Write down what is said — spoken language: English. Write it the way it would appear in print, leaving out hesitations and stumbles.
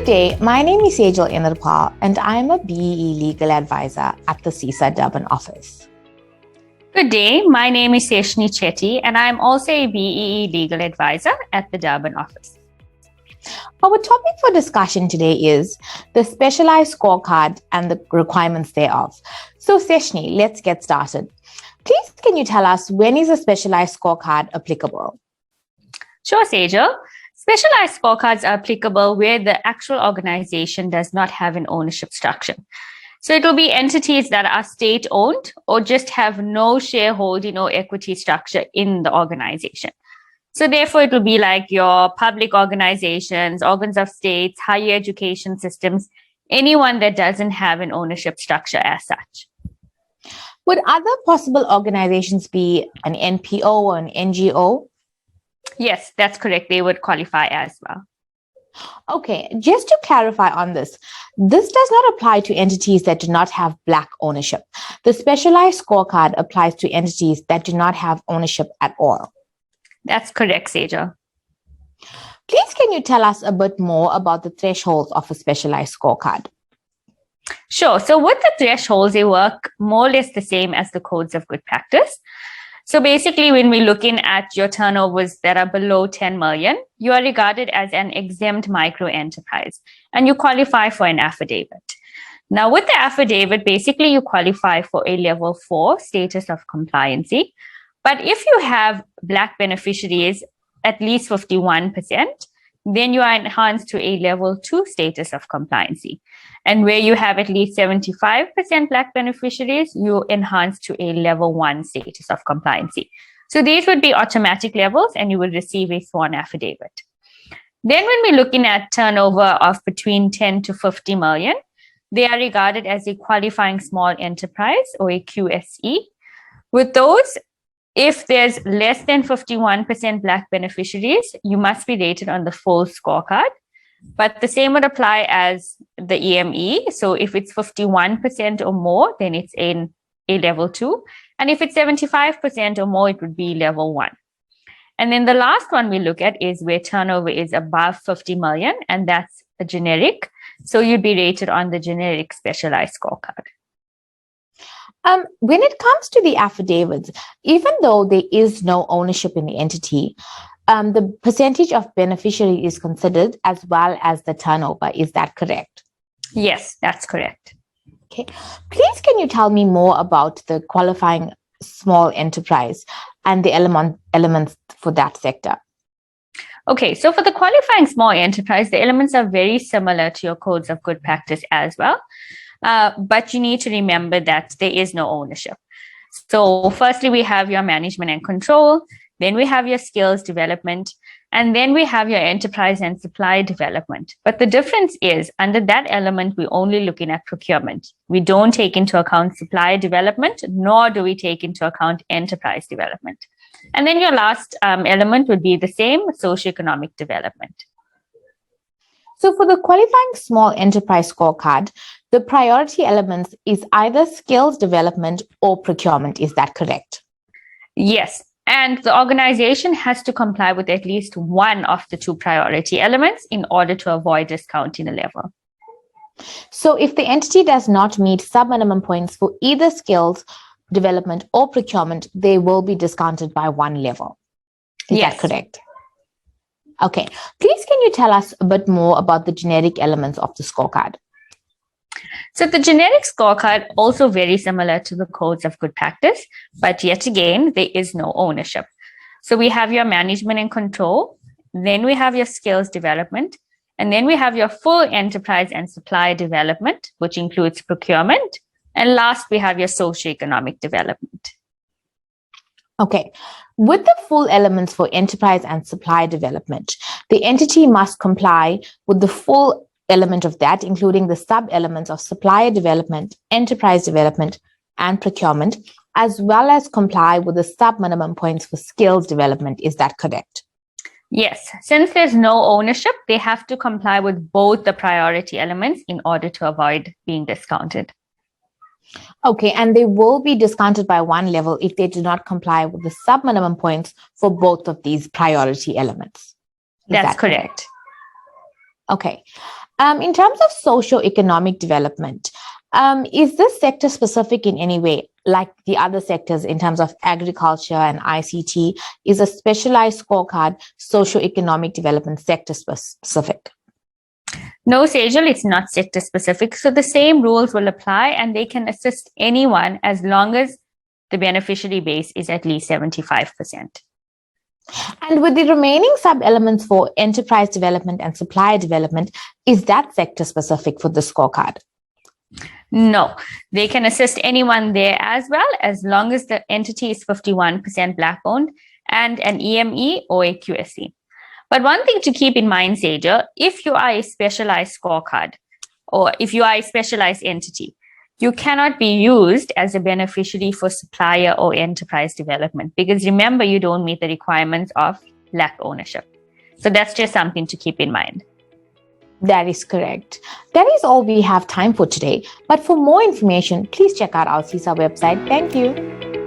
Good day, my name is Saigal Inderpal and I am a BEE Legal Advisor at the SEESA Durban office. Good day, my name is Seshni Chetty and I am also a BEE Legal Advisor at the Durban office. Our topic for discussion today is the Specialised Scorecard and the requirements thereof. So Seshni, let's get started. Please, can you tell us when is a Specialised Scorecard applicable? Sure, Sejal. Specialized scorecards are applicable where the actual organization does not have an ownership structure. So it will be entities that are state-owned or just have no shareholding or equity structure in the organization. So therefore, it will be like your public organizations, organs of states, higher education systems, anyone that doesn't have an ownership structure as such. Would other possible organizations be an NPO or an NGO? Yes, that's correct. They would qualify as well. Okay, just to clarify on this does not apply to entities that do not have Black ownership. The Specialized Scorecard applies to entities that do not have ownership at all. That's correct, Sejal. Please, can you tell us a bit more about the thresholds of a Specialized Scorecard? Sure. So with the thresholds, they work more or less the same as the codes of good practice. So basically, when we're looking at your turnovers that are below 10 million, you are regarded as an exempt micro enterprise and you qualify for an affidavit. Now, with the affidavit, basically, you qualify for a level 4 status of compliancy. But if you have Black beneficiaries, at least 51%, then you are enhanced to a level 2 status of compliancy. And where you have at least 75% Black beneficiaries, you enhance to a level 1 status of compliancy. So these would be automatic levels and you will receive a sworn affidavit. Then when we're looking at turnover of between 10 to 50 million, they are regarded as a qualifying small enterprise or a QSE. With those, if there's less than 51% Black beneficiaries, you must be rated on the full scorecard. But the same would apply as the EME. So if it's 51% or more, then it's in a level 2. And if it's 75% or more, it would be level 1. And then the last one we look at is where turnover is above 50 million, and that's a generic. So you'd be rated on the generic specialized scorecard. When it comes to the affidavits, even though there is no ownership in the entity, the percentage of beneficiary is considered as well as the turnover. Is that correct? Yes, that's correct. Okay. Please, can you tell me more about the qualifying small enterprise and the elements for that sector? Okay, so for the qualifying small enterprise, the elements are very similar to your codes of good practice as well. But you need to remember that there is no ownership. So firstly, we have your management and control, then we have your skills development, and then we have your enterprise and supply development. But the difference is under that element, we're only looking at procurement. We don't take into account supply development, nor do we take into account enterprise development. And then your last element would be the same, socioeconomic development. So for the qualifying small enterprise scorecard, the priority elements is either skills development or procurement. Is that correct? Yes. And the organization has to comply with at least one of the two priority elements in order to avoid discounting a level. So if the entity does not meet sub-minimum points for either skills development or procurement, they will be discounted by one level. Is that correct? Okay. Please, can you tell us a bit more about the generic elements of the scorecard? So the generic scorecard also very similar to the codes of good practice, but yet again, there is no ownership. So we have your management and control, then we have your skills development, and then we have your full enterprise and supply development, which includes procurement. And last, we have your socioeconomic development. Okay. With the full elements for enterprise and supply development, the entity must comply with the full element of that, including the sub-elements of supplier development, enterprise development, and procurement, as well as comply with the sub-minimum points for skills development. Is that correct? Yes. Since there's no ownership, they have to comply with both the priority elements in order to avoid being discounted. Okay, and they will be discounted by one level if they do not comply with the sub-minimum points for both of these priority elements. That's correct. Okay. In terms of socio-economic development, is this sector specific in any way, like the other sectors in terms of agriculture and ICT? Is a specialized scorecard socio-economic development sector specific? No, Sejal, it's not sector specific. So the same rules will apply and they can assist anyone as long as the beneficiary base is at least 75%. And with the remaining sub-elements for enterprise development and supplier development, is that sector specific for the scorecard? No, they can assist anyone there as well, as long as the entity is 51% Black owned and an EME or a QSE. But one thing to keep in mind, Sejal, if you are a specialized scorecard or if you are a specialized entity, you cannot be used as a beneficiary for supplier or enterprise development, because remember, you don't meet the requirements of Black ownership. So that's just something to keep in mind. That is correct. That is all we have time for today. But for more information, please check out our SEESA website. Thank you.